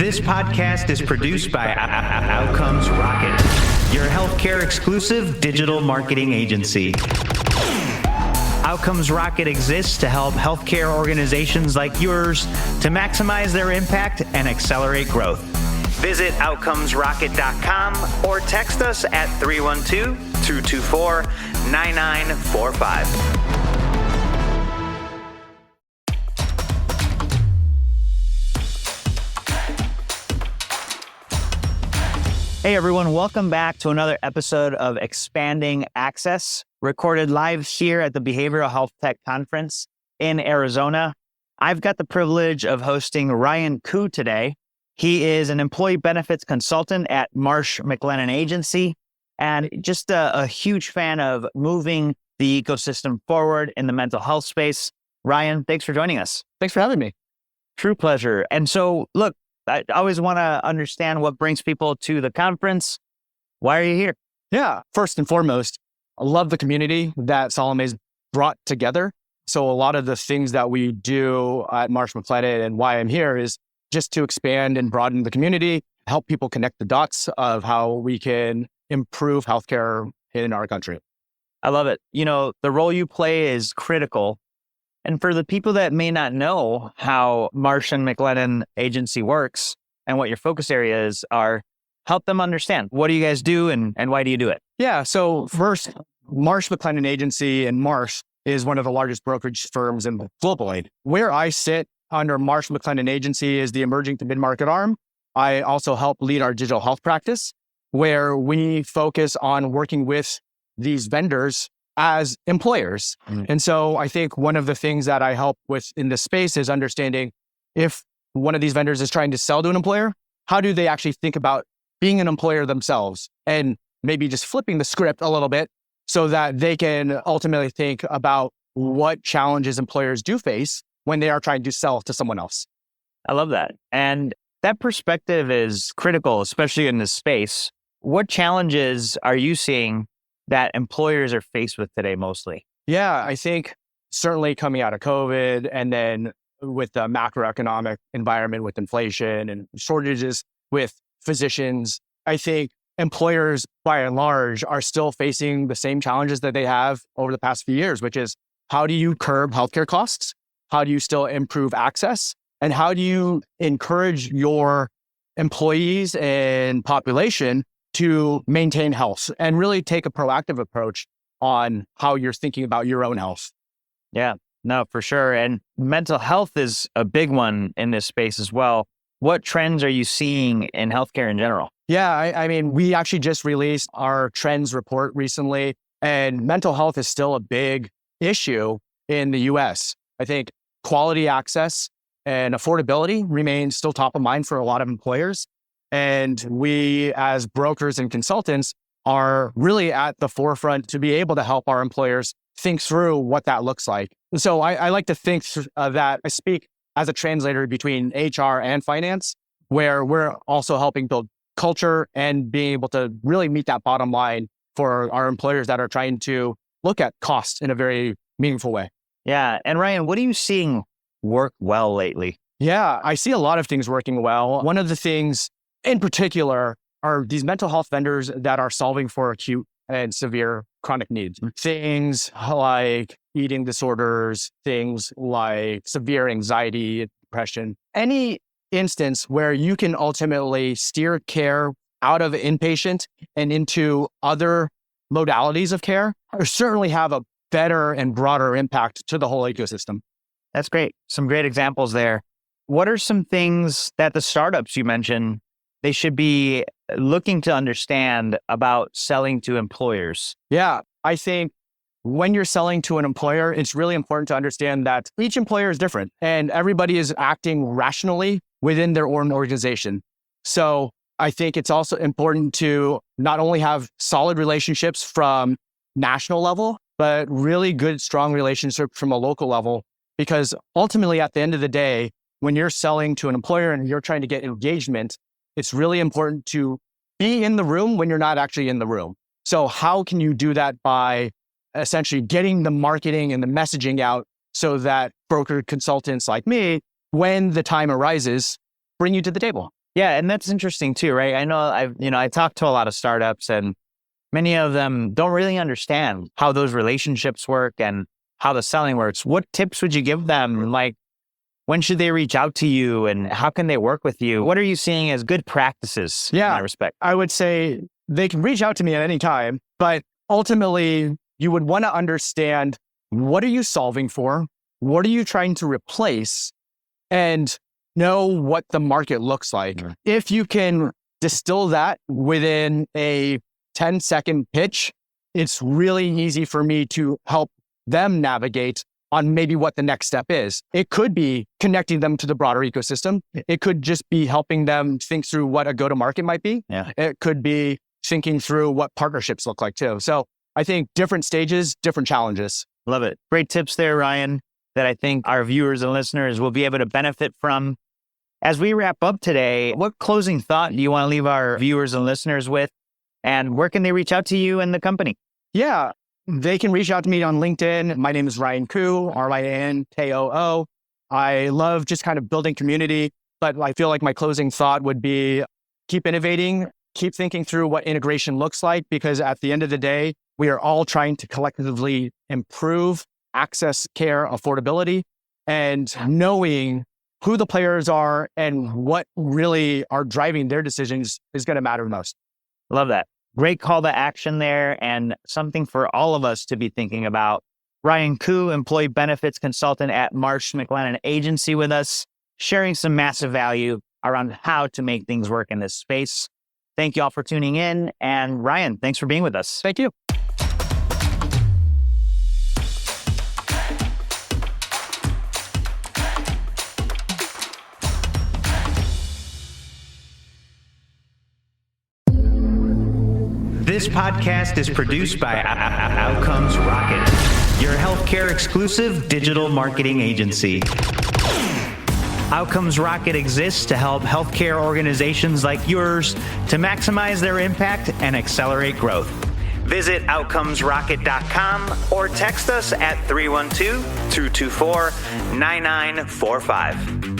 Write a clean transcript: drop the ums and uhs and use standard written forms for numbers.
This podcast is produced by Outcomes Rocket, your healthcare exclusive digital marketing agency. Outcomes Rocket exists to help healthcare organizations like yours to maximize their impact and accelerate growth. Visit outcomesrocket.com or text us at 312-224-9945. Hey everyone, welcome back to another episode of Expanding Access, recorded live here at the Behavioral Health Tech Conference in Arizona. I've got the privilege of hosting Ryan Koo today. He is an employee benefits consultant at Marsh McLennan Agency and just a huge fan of moving the ecosystem forward in the mental health space. Ryan, thanks for joining us. Thanks for having me. True pleasure. And so, look, I always want to understand what brings people to the conference. Why are you here? Yeah, first and foremost, I love the community that Salome's brought together. So a lot of the things that we do at Marsh McLennan and why I'm here is just to expand and broaden the community, help people connect the dots of how we can improve healthcare in our country. I love it. You know, the role you play is critical. And for the people that may not know how Marsh and McLennan Agency works and what your focus areas are, help them understand. What do you guys do and why do you do it? Yeah, so first, Marsh McLennan Agency and Marsh is one of the largest brokerage firms in globally. Where I sit under Marsh McLennan Agency is the emerging to mid-market arm. I also help lead our digital health practice, where we focus on working with these vendors as employers. And so I think one of the things that I help with in this space is understanding if one of these vendors is trying to sell to an employer, how do they actually think about being an employer themselves and maybe just flipping the script a little bit so that they can ultimately think about what challenges employers do face when they are trying to sell to someone else. I love that. And that perspective is critical, especially in this space. What challenges are you seeing that employers are faced with today mostly? Yeah, I think certainly coming out of COVID and then with the macroeconomic environment with inflation and shortages with physicians, I think employers by and large are still facing the same challenges that they have over the past few years, which is how do you curb healthcare costs? How do you still improve access? And how do you encourage your employees and population to maintain health and really take a proactive approach on how you're thinking about your own health? Yeah, no, for sure. And mental health is a big one in this space as well. What trends are you seeing in healthcare in general? Yeah, I mean, we actually just released our trends report recently, and mental health is still a big issue in the US. I think quality access and affordability remains still top of mind for a lot of employers. And we, as brokers and consultants, are really at the forefront to be able to help our employers think through what that looks like. And so I like to think that I speak as a translator between HR and finance, where we're also helping build culture and being able to really meet that bottom line for our employers that are trying to look at cost in a very meaningful way. Yeah. And Ryan, what are you seeing work well lately? Yeah, I see a lot of things working well. One of the things in particular are these mental health vendors that are solving for acute and severe chronic needs. Things like eating disorders, things like severe anxiety, depression, any instance where you can ultimately steer care out of inpatient and into other modalities of care, or certainly have a better and broader impact to the whole ecosystem. That's great. Some great examples there. What are some things that the startups you mentioned they should be looking to understand about selling to employers? Yeah, I think when you're selling to an employer, it's really important to understand that each employer is different and everybody is acting rationally within their own organization. So I think it's also important to not only have solid relationships from national level, but really good, strong relationships from a local level, because ultimately at the end of the day, when you're selling to an employer and you're trying to get engagement, it's really important to be in the room when you're not actually in the room. So how can you do that by essentially getting the marketing and the messaging out so that broker consultants like me, when the time arises, bring you to the table? Yeah, and that's interesting too, right? I know I talk to a lot of startups, and many of them don't really understand how those relationships work and how the selling works. What tips would you give them? Like, when should they reach out to you, and how can they work with you? What are you seeing as good practices in that respect? I would say they can reach out to me at any time, but ultimately you would want to understand, what are you solving for? What are you trying to replace? And know what the market looks like. Mm-hmm. If you can distill that within a 10-second pitch, it's really easy for me to help them navigate on maybe what the next step is. It could be connecting them to the broader ecosystem. It could just be helping them think through what a go-to-market might be. Yeah. It could be thinking through what partnerships look like too. So I think different stages, different challenges. Love it. Great tips there, Ryan, that I think our viewers and listeners will be able to benefit from. As we wrap up today, what closing thought do you want to leave our viewers and listeners with? And where can they reach out to you and the company? Yeah, they can reach out to me on LinkedIn. My name is Ryan Koo, RyanKoo. I love just kind of building community, but I feel like my closing thought would be, keep innovating, keep thinking through what integration looks like, because at the end of the day, we are all trying to collectively improve access, care, affordability, and knowing who the players are and what really are driving their decisions is going to matter most. Love that. Great call to action there, and something for all of us to be thinking about. Ryan Koo, employee benefits consultant at Marsh McLennan Agency, with us, sharing some massive value around how to make things work in this space. Thank you all for tuning in. And Ryan, thanks for being with us. Thank you. This podcast is produced by Outcomes Rocket, your healthcare exclusive digital marketing agency. Outcomes Rocket exists to help healthcare organizations like yours to maximize their impact and accelerate growth. Visit outcomesrocket.com or text us at 312-224-9945.